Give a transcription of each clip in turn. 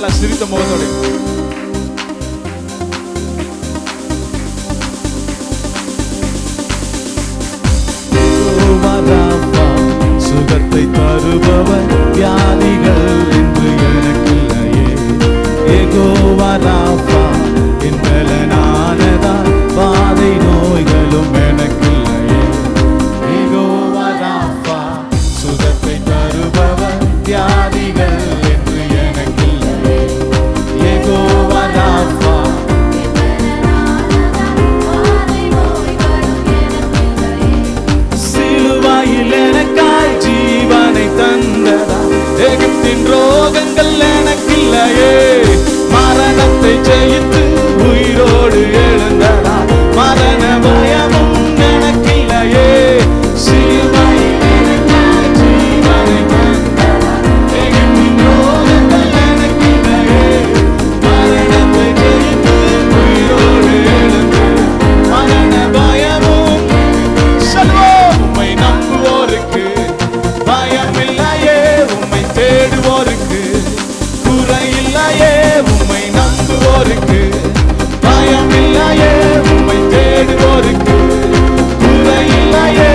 நல்லா சிரித்த முகத்தோடு சுகத்தை தருபவர் வியாதிகள் என்று எனக்கு இல்லையே. யெகோவா ராஃபா என் பலனானதால் பாதை நோய்களும் எனக்கு இல்லையே. யெகோவா ராஃபா சுகத்தை தருபவர் வியாதிகள் என்று எனக்கு இல்லையே. யெகோவா ராஃபா சிலுவையில் எனக்காய் ஜீவனை தந்ததா. எகிப்தின் ரோகங்கள் எனக்கில்லையே. மரணத்தை ஜெயித்து உயிரோடு எழுந்ததா. மரண பயமும் எனக்கில்லையே. சிலுவையில் எனக்காய் ஜீவனை தந்ததா. எகிப்தின் ரோகங்கள் எனக்கில்லையே. மரணத்தை ஜெயித்து உயிரோடு எழுந்ததா. மரண பயமும் சொல்வோம். உம்மை நம்புவோருக்கு பயமில்லையே. உம்மை தேடுவோருக்கு குறையில்லையே. உம்மை நம்புவோருக்கு பயமில்லையே. உம்மை தேடுவோருக்கு குறையில்லையே.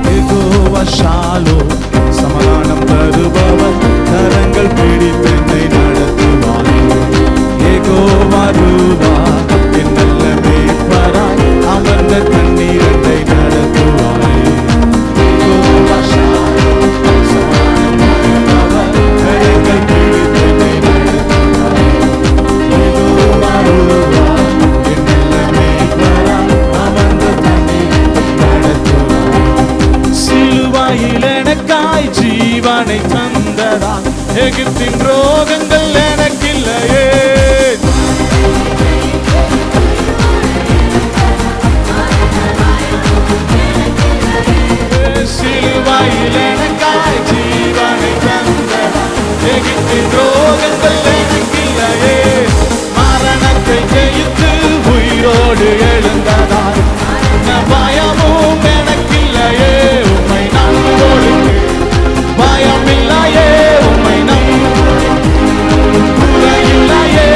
யெகோவா ஷாலோம் சமாதானம் தருபவர் கரங்கள் பிடித்தென்னை நடத்துவார். யெகோவா ரூவா என் நல்ல மேய்ப்பராய் அமர்ந்த தண்ணீரண்டை நடத்துவார். யெகோவா ஷாலோம் சமாதானம் தருபவர் கரங்கள் பிடித்தென்னை நடத்துவார். யெகோவா ரூவா என் நல்ல மேய்ப்பராய் அமர்ந்த தண்ணீரண்டை நடத்துவார். சிலுவையில் எனக்காய் ஜீவனை தந்ததா. எகிப்தின் ரோகங்கள் எனக்கில்லையே. சிலுவையில் எனக்காய் ஜீவனை தந்ததா. எகிப்தின் ரோகங்கள் எனக்கில்லையே. மரணத்தை ஜெயித்து உயிரோடு எழுந்ததா. பயமும் எனக்கில்லையே. உம்மை நம்புவோருக்கு பயமில்லையே. உம்மை நம்புவோருக்கு குறையில்லையே.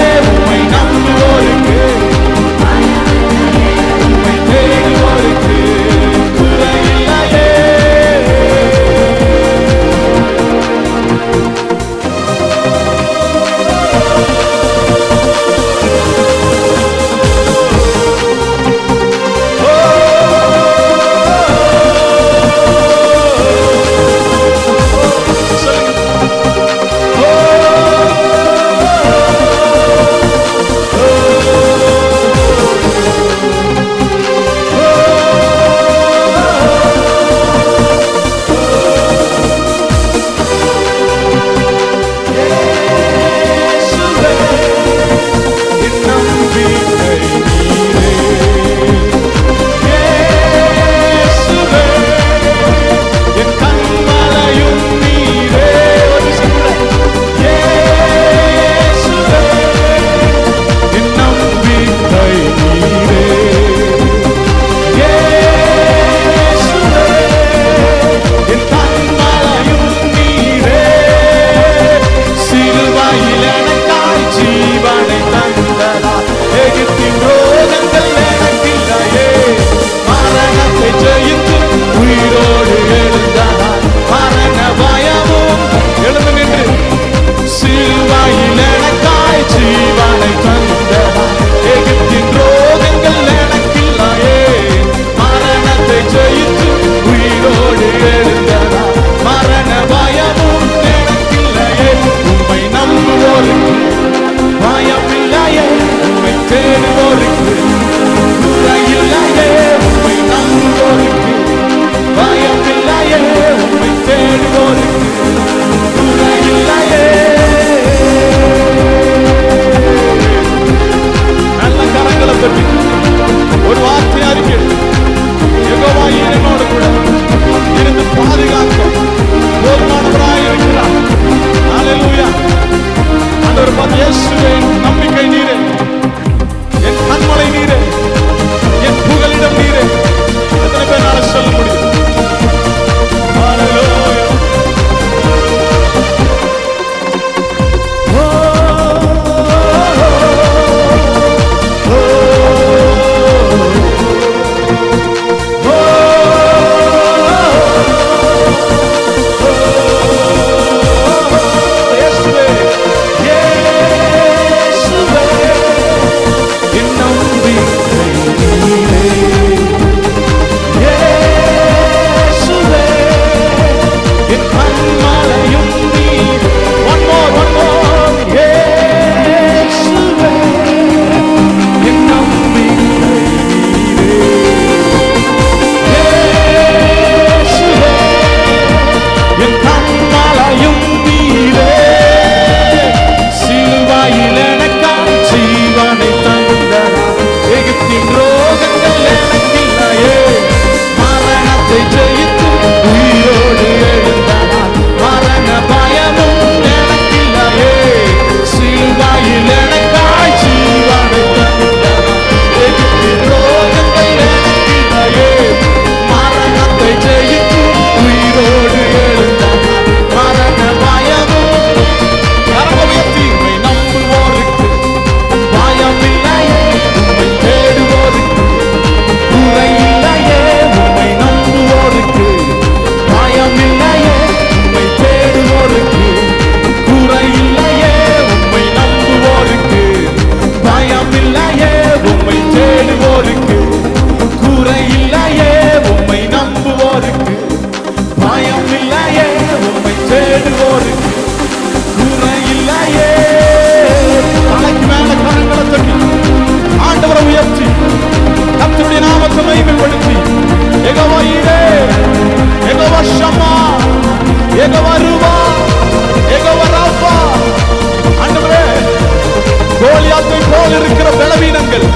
கோலியாத்தை போல் இருக்கிற பலவீனங்கள்,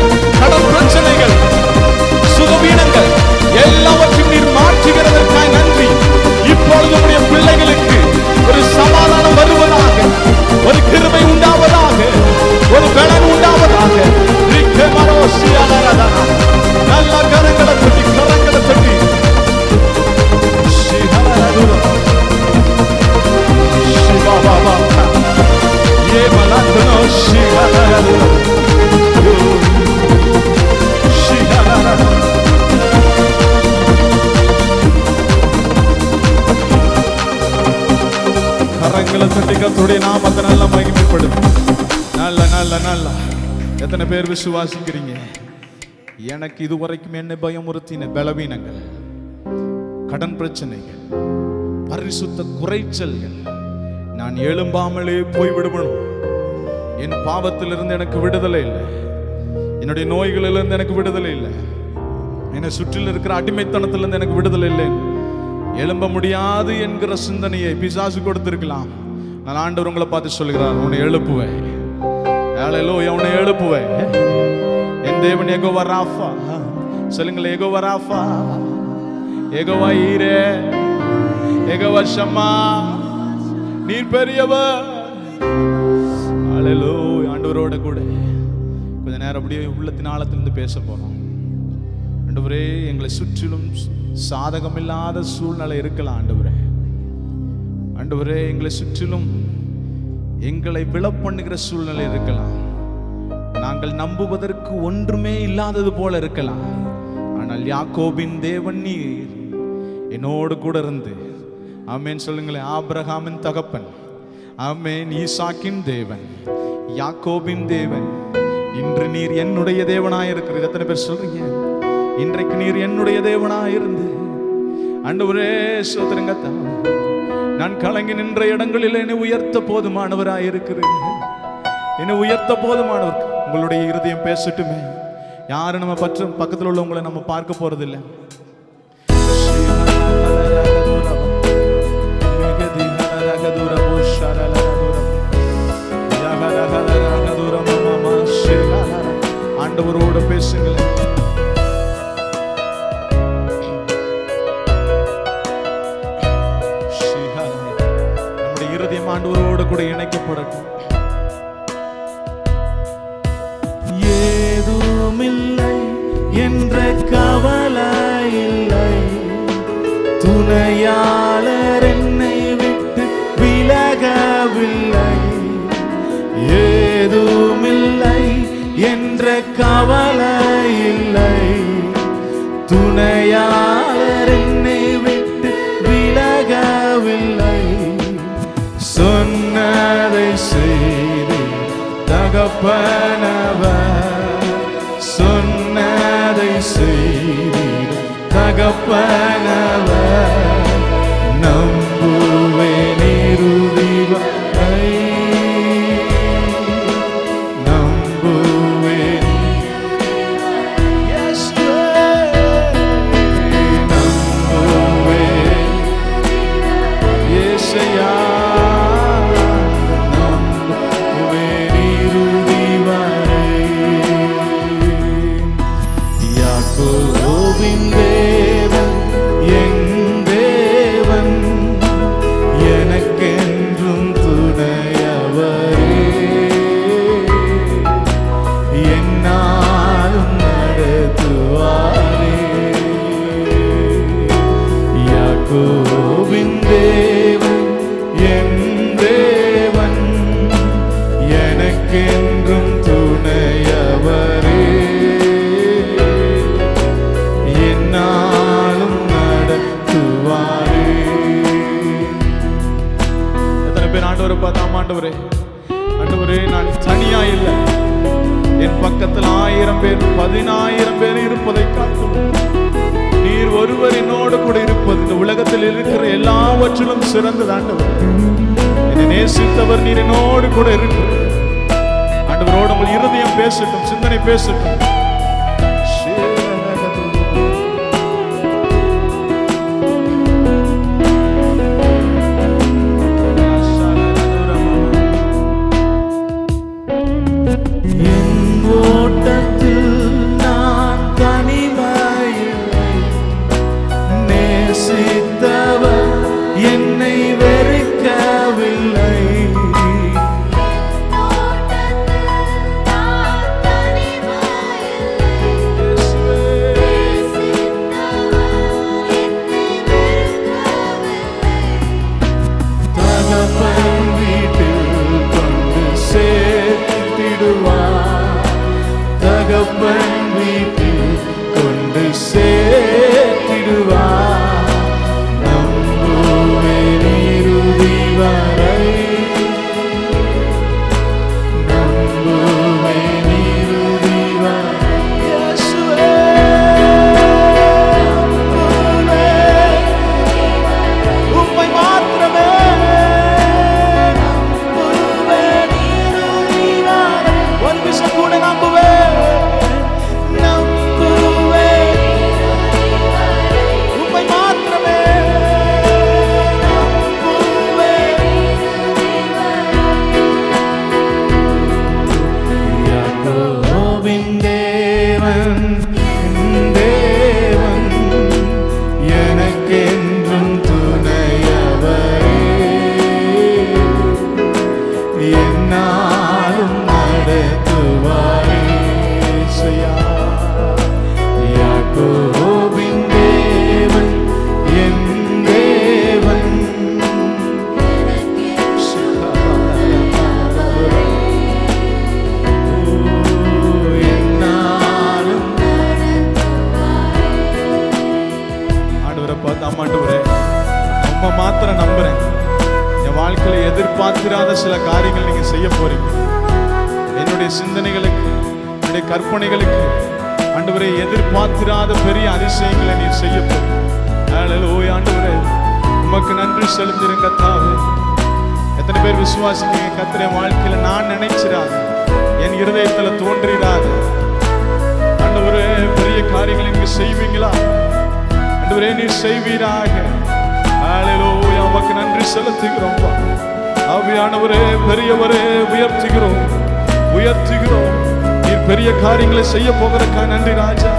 கடன் பிரச்சனைகள், சுகவீனங்கள் எல்லாவற்றையும் நீர் மாற்றுகிறதற்காக நன்றி. இப்பொழுது உம்முடைய பிள்ளைகளுக்கு ஒரு சமாதானம் வருவதாக, ஒரு கிருபை உண்டாவதாக, ஒரு பலன் உண்டாவதாக. நல்ல கரங்களை தட்டி, கரங்களை தட்டி கரங்களை தட்டி கர்த்தருடைய நாமத்தை நல்ல மகிமைப்படும். நல்ல நல்ல நல்ல எத்தனை பேர் விசுவாசிக்கிறீங்க? எனக்கு இதுவரைக்கும் என்ன பயமுறுத்தின பலவீனங்கள், கடன் பிரச்சனைகள், பரிசுத்த குறைச்சல்கள் நான் எழும்பாமலே போய் விடுபடும். என் பாவத்திலிருந்து எனக்கு விடுதலை இல்லை, என்னுடைய நோய்களிலிருந்து எனக்கு விடுதலை இல்லை, என்னை சுற்றில் இருக்கிற அடிமைத்தனத்திலிருந்து எனக்கு விடுதலை இல்லை, எழும்ப முடியாது என்கிற சிந்தனையை பிசாசு கொடுத்திருக்கலாம். நான் ஆண்டவர் உங்களை பார்த்து சொல்கிறார், உன்னை எழுப்புவேன். ஹல்லேலூயா, உன்னை எழுப்புவேன். என் தேவன் யெகோவா ராஃபா. சொல்லுங்கள், யெகோவா ராஃபா, யெகோவா ஈரே, யெகோவா ஷம்மா, நீர் பெரியவர். ஹல்லேலூயா. ஆண்டவரோட கூட கொஞ்ச நேரம் அப்படியே உள்ளத்தின் ஆழத்திலிருந்து பேச போறோம். ஆண்டவரே, எங்களை சுற்றிலும் சாதகமில்லாத சூழ்நிலை இருக்கலாம். ஆண்டவரே, ஆண்டவரே, எங்களை சுற்றிலும் எங்களை விழப்பண்ணுகிற சூழ்நிலை இருக்கலாம். நாங்கள் நம்புவதற்கு ஒன்றுமே இல்லாதது போல இருக்கலாம். ஆனால் யாக்கோபின் தேவன் நீர் என்னோடு கூட இருந்து, ஆமென் சொல்லுங்களேன், ஆபிரகாமின் தகப்பன், ஆமென், ஈசாக்கின் தேவன், யாக்கோபின் தேவன், இன்று நீர் என்னுடைய தேவனாய் இருக்கிறீர். எத்தனை பேர் சொல்றீங்க? இன்றைக்கு நீர் என்னுடைய தேவனாய் இருந்து, ஆண்டவரே சோதரங்க, நான் கலங்கி நின்ற இடங்களில் என்னை உயர்த்த போதுமானவராய் இருக்கிறீர்கள். என்னை உயர்த்த போதுமானவர். உங்களுடைய இருதயம் பேசட்டுமே. யாரும் நம்ம பக்கத்தில் உள்ளவங்களை நம்ம பார்க்க போறதில்லை. ஆண்டவரோட பேசுங்களேன். நம்முடைய இருதயம் ஆண்டவரோட கூட இணைக்கப்படட்டும். ஏதுமில்லை என்ற கவலை இல்லை, துணையாளர் என்னை விட்டு விலகவில்லை. ஏதுமில்லை என்ற கவலை இல்லை, துணையாளர் என்னை விட்டு விலகவில்லை. சொன்னதை செய்து தகப்பனவர், சொன்னதை செய்து தகப்பனவர், நம்புவேன் இறுதி வரை, நம்புவேன். Yes, நம்புவேன் இயேசுயா, நம்புவேன் இறுதி வரை. யாக்கோபின் தேவன் என் தேவன், எனக்கென்றும் துணையவரே, என்னாலும் நடத்துவாரே. யாக்கோபின் தேவன் என் தேவன், எனக்கென்றும் துணையவரே, என்னாலும் நடத்துவாரே. எத்தனை பேர் ஆண்டவரை பார்த்தா, ஆண்டவரே, ஆண்டவரே, நான் தனியா இல்லை, என் பக்கத்தில் 1000 பேர் 10000 பேர் இருப்பதை காட்டும். நீர் ஒருவர் என்னோடு கூட இருப்பது இந்த உலகத்தில் இருக்கிற எல்லாவற்றிலும் சிறந்தது. ஆண்டவர், என்னை நேசித்தவர் நீர் என்னோடு கூட இருக்கிறார். ஆண்டவரோடு உங்கள் இருதயம் பேசட்டும், சிந்தனை பேசட்டும். எதிர்பார்த்திராத சில காரியங்கள் நீங்க செய்ய போறீங்க. என்னுடைய சிந்தனைகளுக்கு, என்னுடைய கற்பனைகளுக்கு ஆண்டவரே எதிர்பார்த்திராத பெரிய அதிசயங்களை நீர் செய்ய போறீங்க. ஹல்லேலூயா. ஆண்டவரே உமக்கு நன்றி செலுத்துறேன் கர்த்தாவே. எத்தனை பேர் விசுவாசிக்கிறீங்க? கர்த்தரே வாழ்க்கையில நான் நினைச்சிராத, என் இருதயத்துல தோன்றிராத ஆண்டவரே பெரிய காரியங்களை நீங்க செய்வீங்களா? ஆண்டவரே நீர் செய்வீராக. ஹல்லேலூயா. உமக்கு நன்றி செலுத்துகிறோம். ஆவியானவரே பெரியவரே உயர்த்துகிறோம், உயர்த்துகிறோம். நீர் பெரிய காரியங்களை செய்ய போகிறதுக்காக நன்றி ராஜா.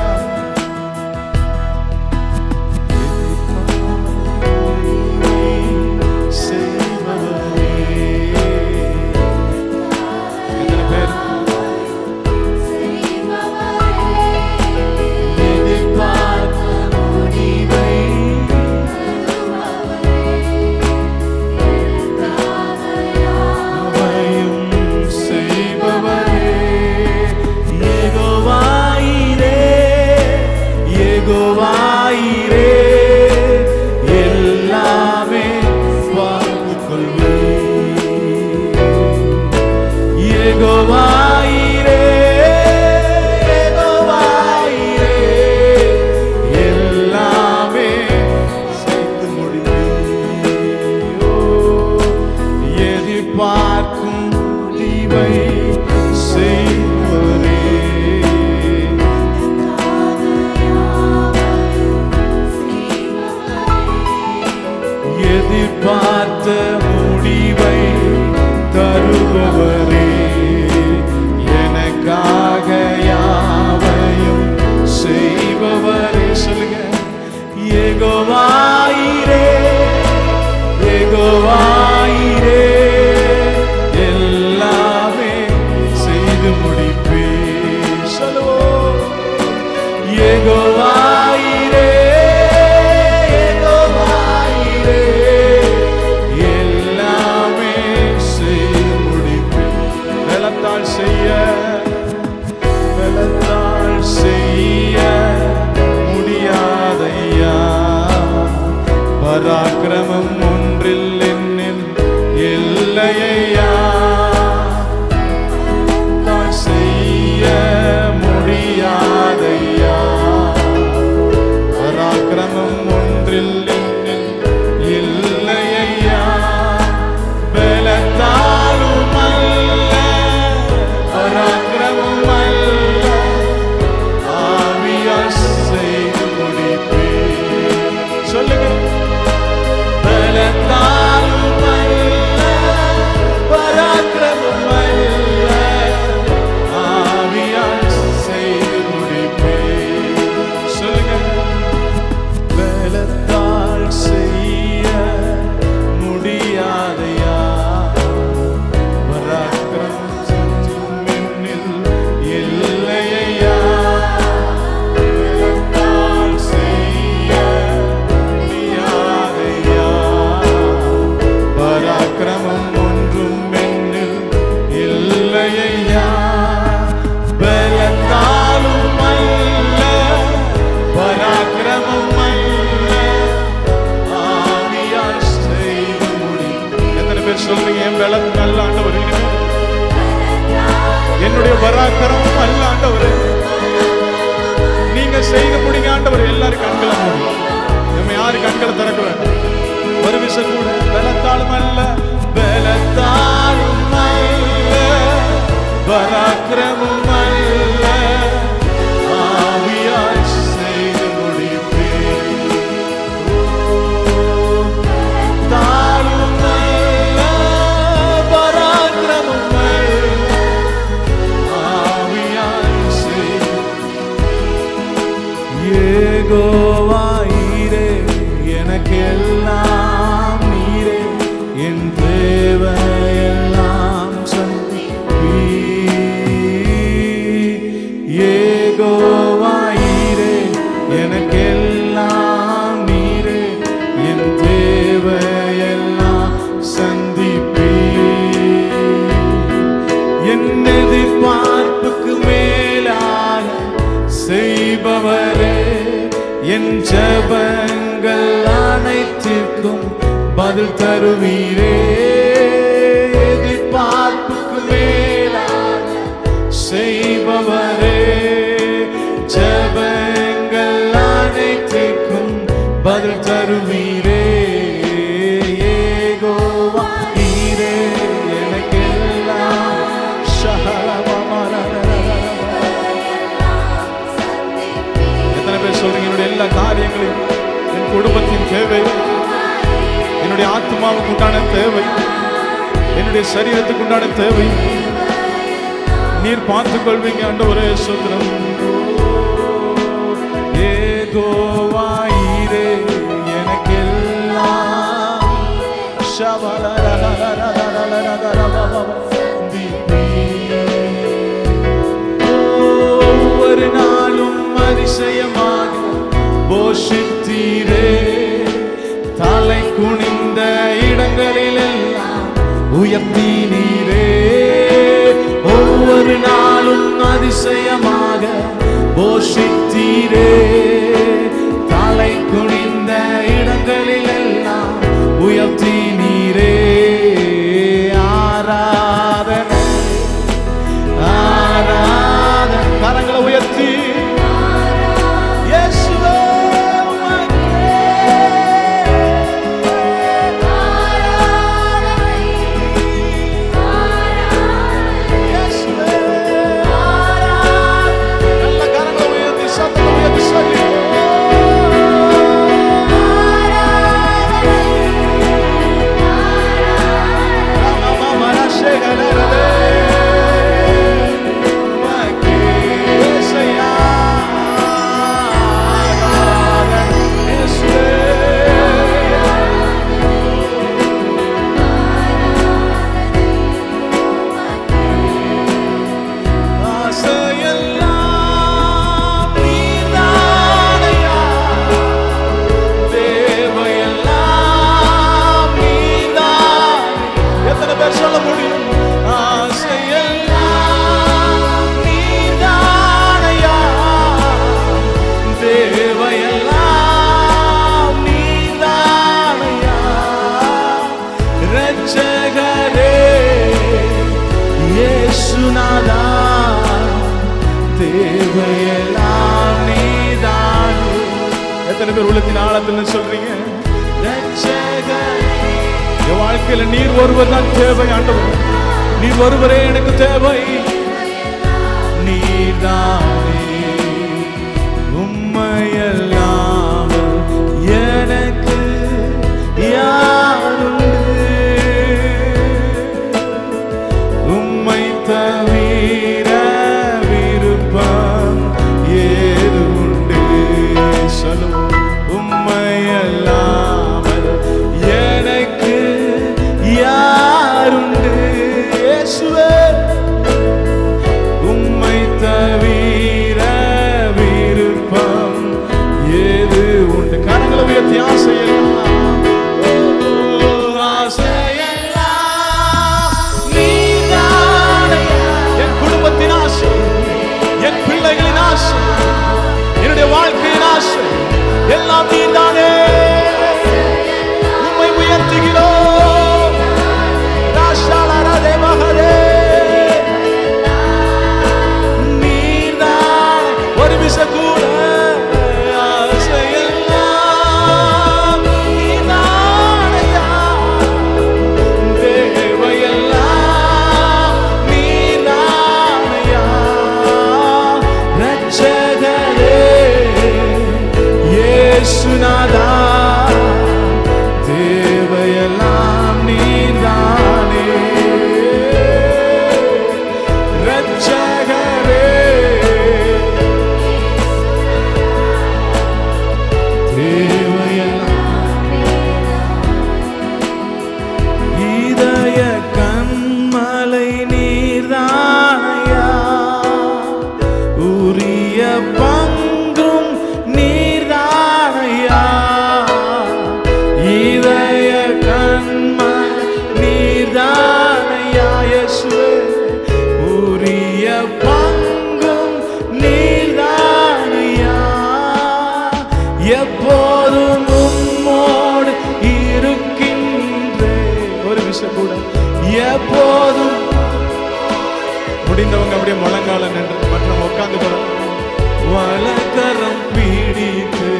எதிர்பார்த்த முடிவை தருபவரே, எனக்காக யாவையும் செய்பவரே. சொல்லுங்க. யெகோவாயிரே, யெகோவாயிரே, எல்லாமே செய்து முடிப்பே. சொல்லுவோம். யெகோவாயிரே, பலத்தால் செய்ய முடியாதையா, பராக்கிரமம் ஒன்றில் என்னில் இல்லையா, செய்ய முடியாதையா, பராக்கிரமம் ஒன்றில் என்னில் இல்லையா, பலத்தாலும் அல்ல, பராக்கிரமம் அல்ல, ஆவியால் செய்து முடிப்பே. சொல்லுங்க. பலத்தாலும் அல்ல, பராக்கிரமம் அல்ல, ஆவியால் செய்து முடிப்பே. சொல்லுங்க. பலத்தால் செய்ய முடியாதையா, பராக்கிரமம் இல்லையா, பலத்தால் செய்ய முடியாதையா, பராக்கிரமம் ஒன்றும் என்னில் இல்லையா, பலத்தாலும் அல்ல, பராக்கிரமம் அல்ல, ஆவியால் செய்து முடி. எத்தனை பேர் சொல்றீங்க? என் பலம் நல்ல ஆண்டவர், என்னுடைய பராக்கிரமம் அல்ல ஆண்டவரே, நீங்க செய்து முடிங்க ஆண்டவர். எல்லாரும் கண்களை மூடி, நம்ம யாரு கண்களை திறக்க வேண்டும்? ஒரு விஷயம் கூட. பலத்தாலும் அல்ல, பலத்தாலும் அல்ல, பராக்கிரமம் அல்ல, ஆவியால் செய்து முடிப்பே. தாலும் அல்ல, பராக்கிரமம் அல்ல, ஆவியால் செய்து. யெகோவாயிரே, எனக்கு எல்லாம் நீரே, என் தேவையெல்லாம் சந்திப்பீர். யெகோவாயிரே, எனக்கு எல்லாம் நீரே, என் தேவையெல்லாம் சந்திப்பீர். என் எதிர்பார்ப்புக்கு மேலாக செய்பவரே, என் ஜெபங்கள் அனைத்திற்கும் பதில் தருவீரே. என் குடும்பத்தின் தேவை, என்னுடைய ஆத்மாவுக்கு உண்டான தேவை, என்னுடைய சரீரத்துக்கு உண்டான தேவை நீர் பார்த்துக் கொள்வீங்க ஆண்டவரே. ஸ்தோத்திரம். ஏகோவாயிரே எனக்கெல்லாம் ஒவ்வொரு நாளும் அதிசயமாக போஷித்தீரே. தலை குனிந்த இடங்களில் எல்லாம் உயர்த்தீரே. ஒவ்வொரு நாளும் அதிசயமாக போஷித்தீரே. தலை குனிந்த இடங்களில் எல்லாம் உயர்த்தீரே. ஆராதனை ஆராதனை. கரங்களை உயர்த்தி உள்ளத்தின் ஆழத்தில் சொல்றீங்க. என் வாழ்க்கையில நீர் ஒருவர் தான் தேவை ஆண்டவர். நீர் ஒருவரே எனக்கு தேவை. நீர்தானே உம்மையெல்லாம் எனக்கு யாருண்டு? உம்மை தவிர விருப்பம் ஏது உண்டு? சொல்லுவோம். உம்மையல்லாமல் எனக்கு யாருண்டு? இயேசுவே உம்மை தவிர விருப்பம் ஏது உண்டு? கரங்களை உயர்த்தி ஆசையெல்லாம் நீதானே. என் குடும்பத்தின் ஆசை, என் பிள்ளைகளின் ஆசை, என்னுடைய வாழ்க்கையின் ஆசை எல்லாம் நீதானே. உம்மை உயர்த்துகிறோம். நீதான் ஒரு விச கூட ஆசையெல்லாம் நீதானையா. தேவையெல்லாம் நீதானையா. ரட்சகரே இயேசுநாதா, தேவையெல்லாம் நீர்தானே. ரட்சகரே தேவையெல்லாம். இதய கண்மலை நீர்தானையா. உரிய பங்கும் நீர்தானையா. இதய கண்மலை நீர்தானையா. இயேசுவே உரிய பங்கும் நீர்தானையா. எப்போதும் உம்மோடு இருக்கின்றே. ஒரு விஷயம் கூட எப்போதும். முடிந்தவங்க அப்படியே முழங்கால நின்று மற்றும் உட்கார்ந்து போறோம். வலக்கரம் பிடித்து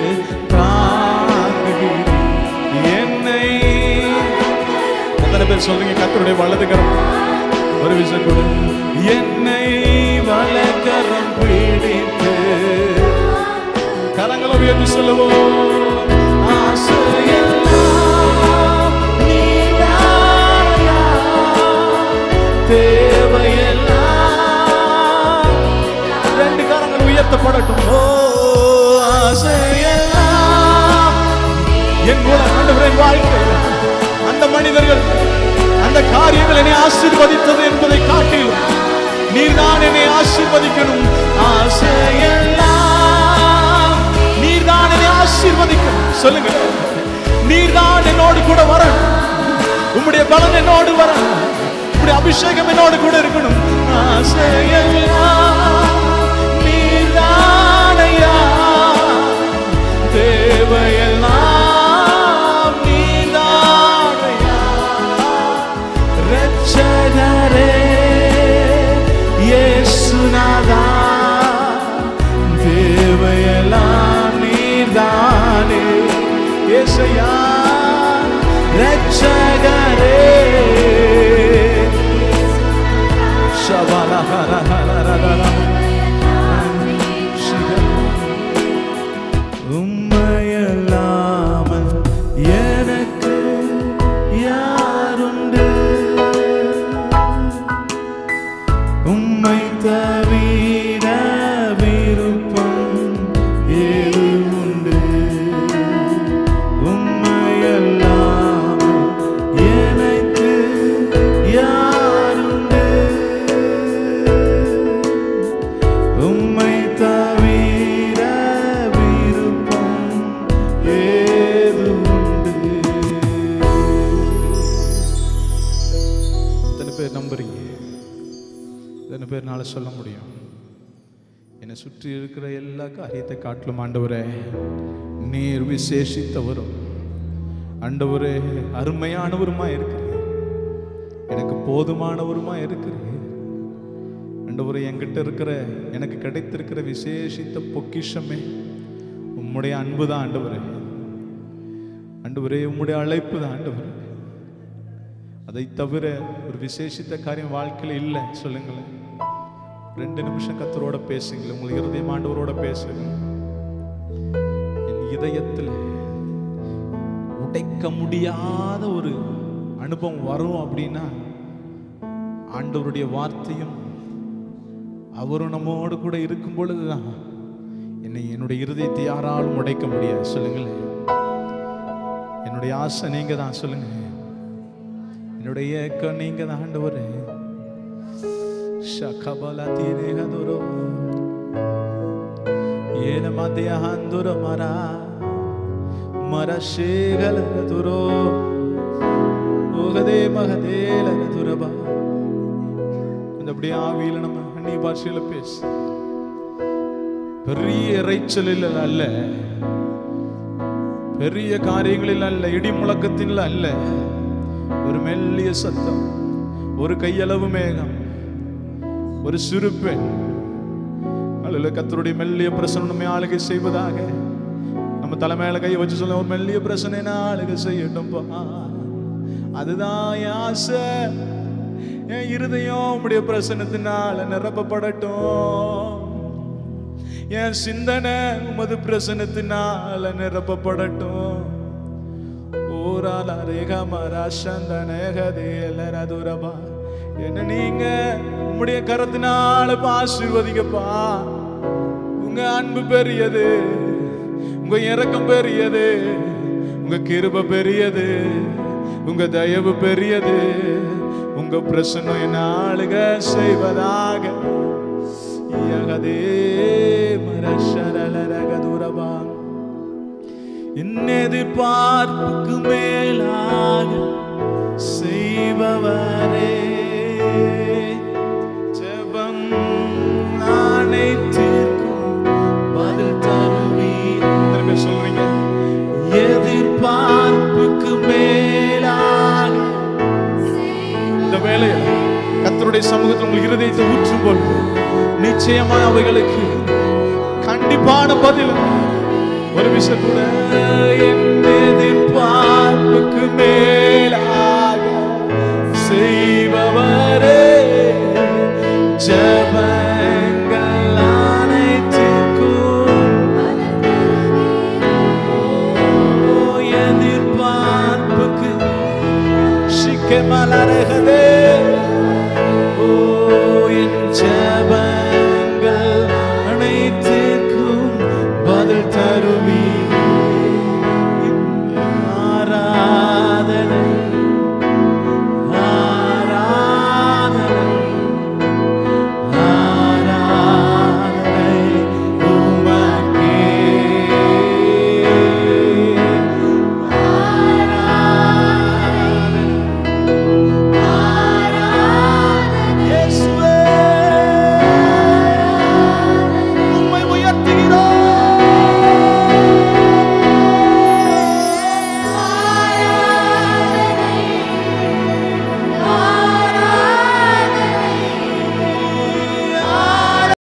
தாங்குகிறீர் என்னை. எத்தனை பேர் சொல்றீங்க கர்த்தருடைய வலதுகரம்? ஒரு விஷயம் கூட. என்னை வலக்கரம் பிடித்து. கரங்களை உயர்த்தி சொல்லுவோம். தேவையெல்லாம். ரெண்டு கரங்கள் உயர்த்தப்படட்டும். ஓ ஆசையெல்லாம் என் மூலம் ஆண்டவரே வாழ்க்கையில் அந்த மனிதர்கள் அந்த காரியங்கள் என்னை ஆசீர்வதித்தது என்பதை காட்டிலும் நீர்தான் என்னை ஆசீர்வதிக்கணும். ஆசையெல்லாம் நீர்தான் என்னை ஆசீர்வதிக்கணும். சொல்லுங்க, நீர்தான் என்னோடு கூட வரணும். உம்முடைய பலன் என்னோடு வரணும். உம்முடைய அபிஷேகம் என்னோடு கூட இருக்கணும். ஆசையெல்லாம் நீர்தான் ஐயா, தேவையெல்லாம் நீர்தான் ஐயா. ரட்சகரே இயேசுநாதா, தேவையெல்லாம் நீர்தானே. இயேசையா ரட்சகரே, உம்மையல்லாமல் எனக்கு யாருண்டு? உம்மை தவிர விருப்பம் ஏது உண்டு? உம்மையல்லாமல் எனக்கு யாருண்டு? உம்மை தவிர விருப்பம் ஏது உண்டு? எத்தனை பேர் நம்புறீங்க? எத்தனை பேர்னால சொல்ல முடியும்? என்னை சுற்றி இருக்கிற எல்லா காரியத்தை காட்டிலும் ஆண்டவரே நீர் விசேஷித்தவரும், ஆண்டவரே அருமையானவருமா இருக்கிறீர், எனக்கு போதுமானவருமா இருக்கிறீர். ஆண்டவரே என்கிட்ட இருக்கிற எனக்கு கிடைத்திருக்கிற விசேஷித்த பொக்கிஷமே உம்முடைய அன்பு தான் ஆண்டவரே. ஆண்டவரே உம்முடைய அழைப்பு தான் ஆண்டவரே. அதை தவிர ஒரு விசேஷித்த காரியம் வாழ்க்கையில் இல்லை. சொல்லுங்களேன், 2 நிமிஷம் கர்த்தரோட பேசுங்களேன். உங்கள் இருதயம் ஆண்டவரோட பேசுங்க. என் இதயத்தில் உடைக்க முடியாத ஒரு அனுபவம் வரும் அப்படின்னா ஆண்டவருடைய வார்த்தையும் அவரும் நம்மோடு கூட இருக்கும் பொழுதுதான் என்னுடைய இருதயத்தை யாராலும் உடைக்க முடியாது. சொல்லுங்களேன், என்னுடைய ஆசை நீங்க தான். சொல்லுங்க, என்னுடைய ஏக்கம் நீங்க தான் ஆண்டவரே. ஷகபல தீரேகதுரோ ஏன மதியஹந்துர மரா மரஷேகலதுரோ ஓகதே மகதேலதுரபா. அந்த அப்படியே ஆவியில நம்ம அந்நிய பாஷையில பேசு. பெரிய இறைச்சலில் அல்ல, பெரிய காரியங்களில் அல்ல, இடி முழக்கத்தில் அல்ல, ஒரு மெல்லிய சத்தம், ஒரு கையளவு மேகம், ஒரு சிறு பெண். அல்ல, கர்த்தருடைய மெல்லிய பிரசனம் நம்மை ஆளுகை செய்வதாக. நம்ம தலைமையில கை வச்சு சொல்ல, ஒரு மெல்லிய பிரசனை ஆளுகை செய்யட்டும்பா. அதுதான் என் ஆசை. என் இருதயம் உம்முடைய பிரசனத்தினால் நிரப்பப்படட்டும். என் சிந்தனை உமது பிரசனத்தினால் நிரப்பப்படட்டும். ஓரால ரேகா மராசந்தனேகதேலரதுரபா. என்ன நீங்க உம்முடைய கரத்தினால ஆசீர்வதிங்கப்பா. உங்க அன்பு பெரியது, உங்க இரக்கம் பெரியது, உங்க கிருபை பெரியது, உங்க தயவு பெரியது. உங்க பிரசன்னம் என்ன ஆளுக செய்வதாக. எதிர்பார்ப்புக்கு மேலாக செய்பவரே, ஜெபம் அனைத்திற்கும் பதில் தருவீர். சொல்றீங்க, எதிர்பார்ப்புக்கு மேலாக. இந்த வேளையில கர்த்தருடைய சமூகத்தில் உங்கள் இருதயத்தை ஊற்றும் போது நிச்சயமா அவைகளுக்கு கண்டிப்பான பதில். ஒரு விஷயம் கூட, என் எதிர்பார்ப்புக்கு மேல்